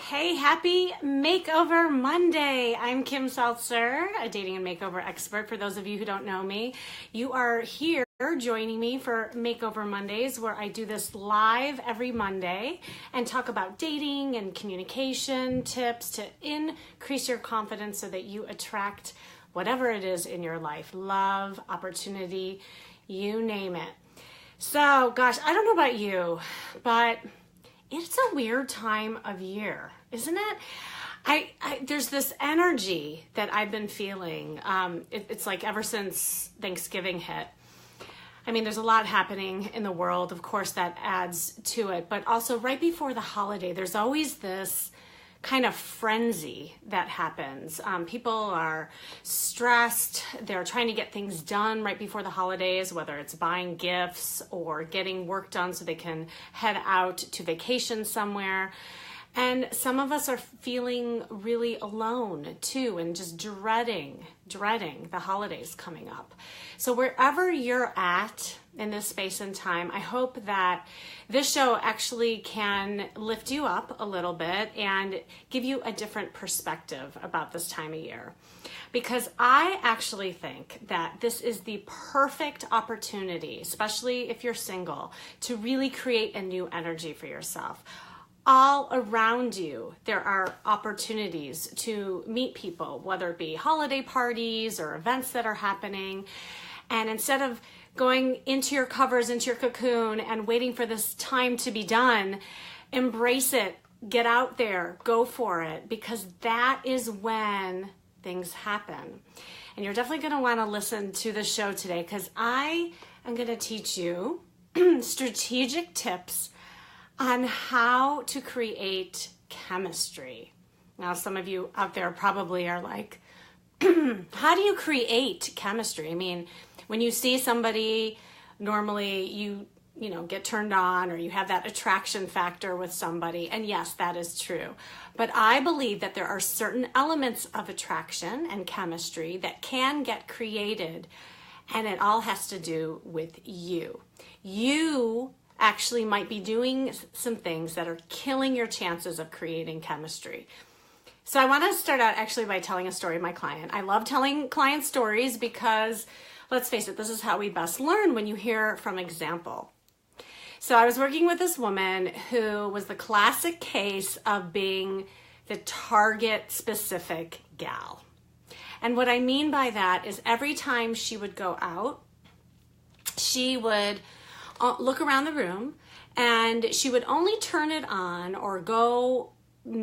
Hey, happy Makeover Monday. I'm Kim Seltzer, a dating and makeover expert. For those of you who don't know me, you are here joining me for Makeover Mondays, where I do this live every Monday and talk about dating and communication tips to increase your confidence so that you attract whatever it is in your life, love, opportunity, you name it. So, gosh, I don't know about you, but it's a weird time of year, isn't it? There's this energy that I've been feeling. It's like ever since Thanksgiving hit. I mean, there's a lot happening in the world, of course, that adds to it. But also right before the holiday, there's always this kind of frenzy that happens. People are stressed. They're trying to get things done right before the holidays, whether it's buying gifts or getting work done so they can head out to vacation somewhere. And some of us are feeling really alone too, and just dreading the holidays coming up. So wherever you're at in this space and time, I hope that this show actually can lift you up a little bit and give you a different perspective about this time of year. Because I actually think that this is the perfect opportunity, especially if you're single, to really create a new energy for yourself. All around you, there are opportunities to meet people, whether it be holiday parties or events that are happening. And instead of going into your covers, into your cocoon, and waiting for this time to be done, embrace it, get out there, go for it, because that is when things happen. And you're definitely going to want to listen to the show today, because I am going to teach you strategic tips on how to create chemistry. Now, some of you out there probably are like, how do you create chemistry? I mean, when you see somebody, normally you get turned on, or you have that attraction factor with somebody. And yes, that is true. But I believe that there are certain elements of attraction and chemistry that can get created, and it all has to do with you. You actually might be doing some things that are killing your chances of creating chemistry. So I want to start out actually by telling a story of my client. I love telling client stories because, let's face it, this is how we best learn, when you hear from example. So I was working with this woman who was the classic case of being the target specific gal. And what I mean by that is every time she would go out, she would look around the room, and she would only turn it on or go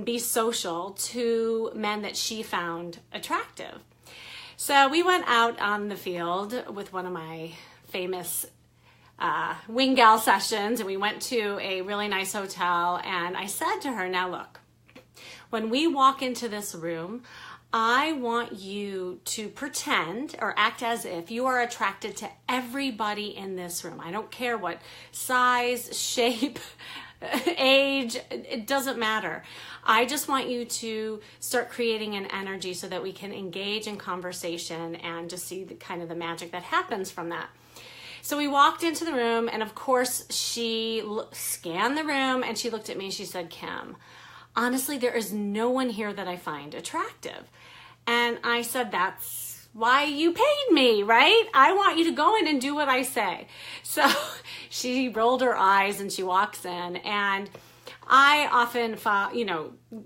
be social to men that she found attractive. So we went out on the field with one of my famous wing gal sessions, and we went to a really nice hotel, and I said to her, now look, when we walk into this room, I want you to pretend or act as if you are attracted to everybody in this room. I don't care what size, shape, age, it doesn't matter. I just want you to start creating an energy so that we can engage in conversation and just see the kind of the magic that happens from that. So we walked into the room, and of course she scanned the room, and she looked at me and she said, Kim, honestly, there is no one here that I find attractive. And I said, that's why you paid me, right? I want you to go in and do what I say. So she rolled her eyes and she walks in, and I often,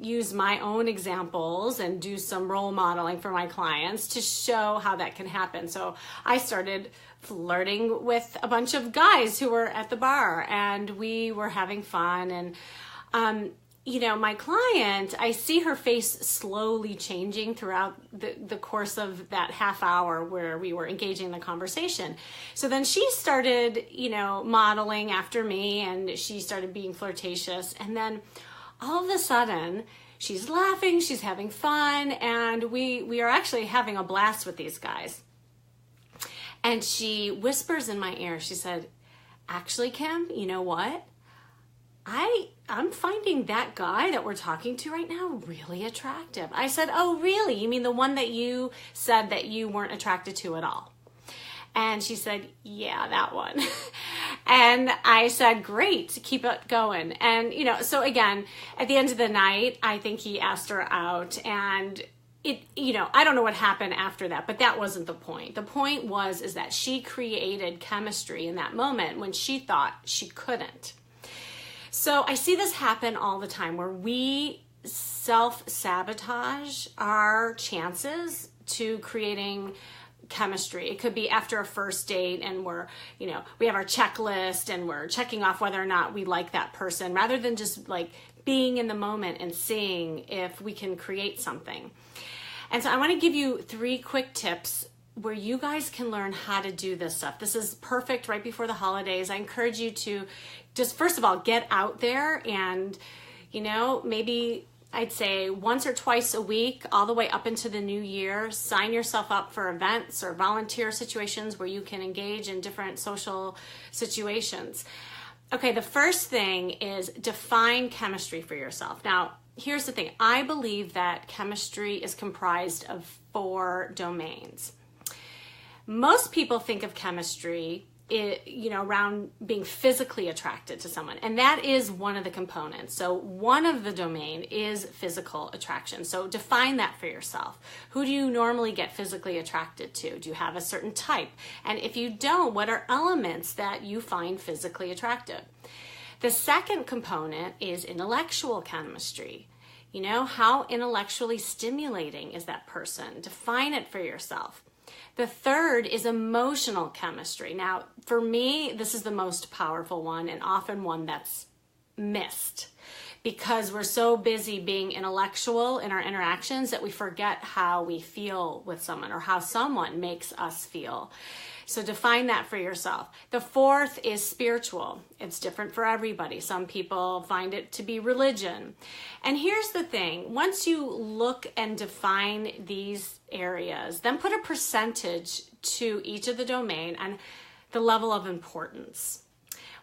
use my own examples and do some role modeling for my clients to show how that can happen. So I started flirting with a bunch of guys who were at the bar, and we were having fun. And, my client, I see her face slowly changing throughout the course of that half hour where we were engaging in the conversation. So then she started, modeling after me, and she started being flirtatious. And then all of a sudden, she's laughing, she's having fun, and we are actually having a blast with these guys. And she whispers in my ear, she said, actually, Kim, you know what? I'm finding that guy that we're talking to right now really attractive. I said, oh, really? You mean the one that you said that you weren't attracted to at all? And she said, yeah, that one. And I said, great, keep it going. And, so again, at the end of the night, I think he asked her out, and I don't know what happened after that, but that wasn't the point. The point is that she created chemistry in that moment when she thought she couldn't. So I see this happen all the time where we self-sabotage our chances to creating chemistry. It could be after a first date and we have our checklist and we're checking off whether or not we like that person, rather than just like being in the moment and seeing if we can create something. And so I want to give you 3 quick tips where you guys can learn how to do this stuff. This is perfect right before the holidays. I encourage you to just, first of all, get out there and, maybe I'd say once or twice a week, all the way up into the new year, sign yourself up for events or volunteer situations where you can engage in different social situations. Okay, the first thing is define chemistry for yourself. Now, here's the thing. I believe that chemistry is comprised of 4 domains. Most people think of chemistry, around being physically attracted to someone, and that is one of the components. So one of the domain is physical attraction. So define that for yourself. Who do you normally get physically attracted to? Do you have a certain type? And if you don't, what are elements that you find physically attractive? The second component is intellectual chemistry. How intellectually stimulating is that person? Define it for yourself. The third is emotional chemistry. Now, for me, this is the most powerful one, and often one that's missed because we're so busy being intellectual in our interactions that we forget how we feel with someone or how someone makes us feel. So define that for yourself. The fourth is spiritual. It's different for everybody. Some people find it to be religion. And here's the thing. Once you look and define these areas, then put a percentage to each of the domain and the level of importance.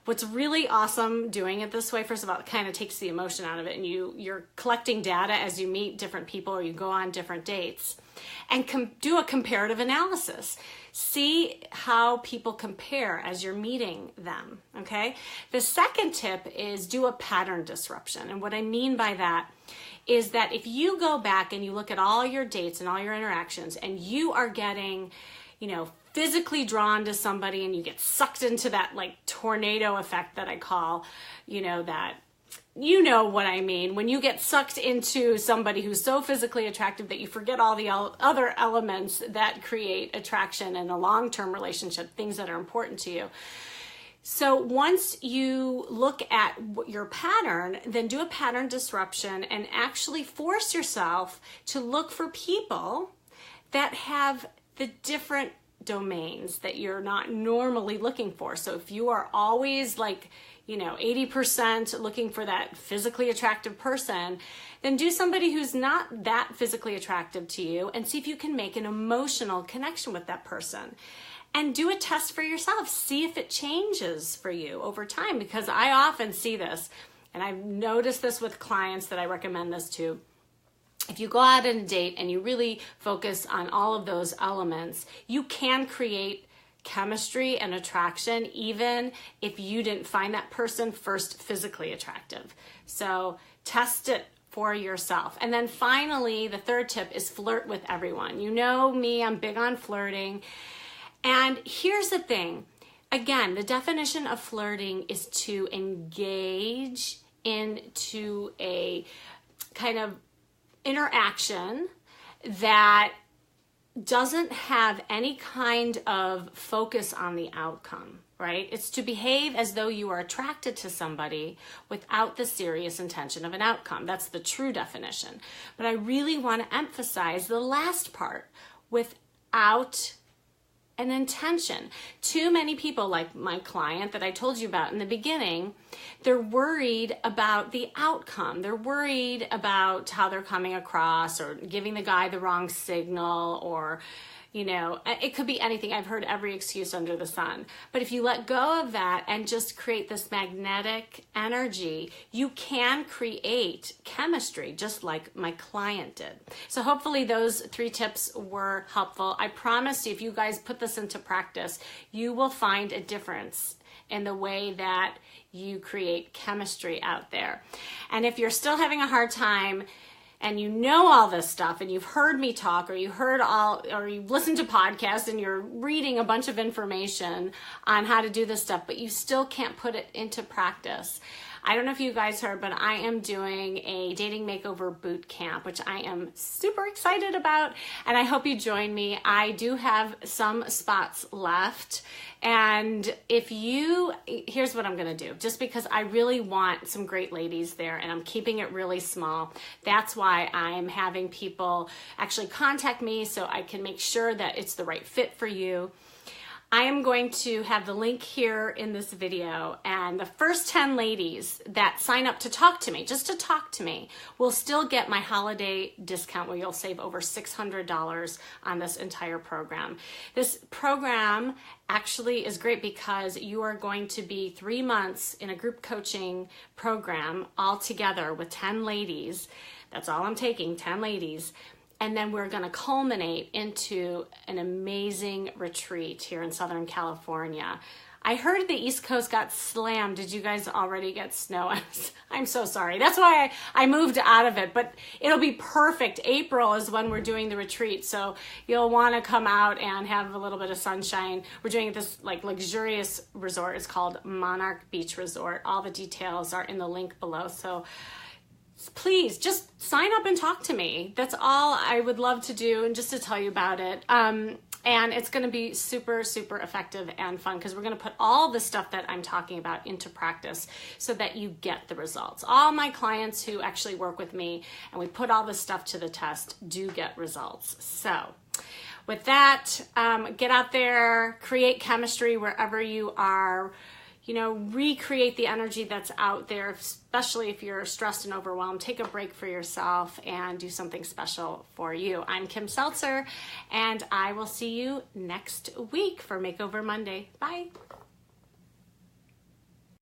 What's really awesome doing it this way, first of all, it kind of takes the emotion out of it, and you're collecting data as you meet different people or you go on different dates, and do a comparative analysis. See how people compare as you're meeting them, okay? The second tip is do a pattern disruption. And what I mean by that is that if you go back and you look at all your dates and all your interactions and you are getting, physically drawn to somebody and you get sucked into that like tornado effect that I call, that, what I mean, when you get sucked into somebody who's so physically attractive that you forget all the other elements that create attraction in a long-term relationship, things that are important to you. So once you look at your pattern, then do a pattern disruption and actually force yourself to look for people that have the different domains that you're not normally looking for. So if you are always 80% looking for that physically attractive person, then do somebody who's not that physically attractive to you and see if you can make an emotional connection with that person. And do a test for yourself. See if it changes for you over time, because I often see this, and I've noticed this with clients that I recommend this to. If you go out on a date and you really focus on all of those elements, you can create chemistry and attraction even if you didn't find that person first physically attractive. So test it for yourself. And then finally, the third tip is flirt with everyone. You know me, I'm big on flirting. And here's the thing. Again, the definition of flirting is to engage into a kind of interaction that doesn't have any kind of focus on the outcome, right? It's to behave as though you are attracted to somebody without the serious intention of an outcome. That's the true definition. But I really want to emphasize the last part, without an intention. Too many people, like my client that I told you about in the beginning, they're worried about the outcome. They're worried about how they're coming across or giving the guy the wrong signal, or it could be anything. I've heard every excuse under the sun. But if you let go of that and just create this magnetic energy, you can create chemistry just like my client did. So hopefully those 3 tips were helpful. I promise you, if you guys put this into practice, you will find a difference in the way that you create chemistry out there. And if you're still having a hard time and you know all this stuff and you've heard me talk, or you've listened to podcasts and you're reading a bunch of information on how to do this stuff, but you still can't put it into practice, I don't know if you guys heard, but I am doing a dating makeover boot camp, which I am super excited about, and I hope you join me. I do have some spots left, and here's what I'm gonna do, just because I really want some great ladies there, and I'm keeping it really small. That's why I'm having people actually contact me so I can make sure that it's the right fit for you. I am going to have the link here in this video, and the first 10 ladies that sign up to talk to me, just to talk to me, will still get my holiday discount where you'll save over $600 on this entire program. This program actually is great because you are going to be 3 months in a group coaching program all together with 10 ladies. That's all I'm taking, 10 ladies. And then we're going to culminate into an amazing retreat here in Southern California. I heard the East Coast got slammed. Did you guys already get snow? I'm so sorry. That's why I moved out of it, but it'll be perfect. April is when we're doing the retreat, so you'll want to come out and have a little bit of sunshine. We're doing this like luxurious resort. It's called Monarch Beach Resort. All the details are in the link below, so please just sign up and talk to me. That's all I would love to do, and just to tell you about it. And it's going to be super, super effective and fun, because we're going to put all the stuff that I'm talking about into practice so that you get the results. All my clients who actually work with me and we put all this stuff to the test do get results. So with that, get out there, create chemistry wherever you are. Recreate the energy that's out there, especially if you're stressed and overwhelmed. Take a break for yourself and do something special for you. I'm Kim Seltzer, and I will see you next week for Makeover Monday. Bye.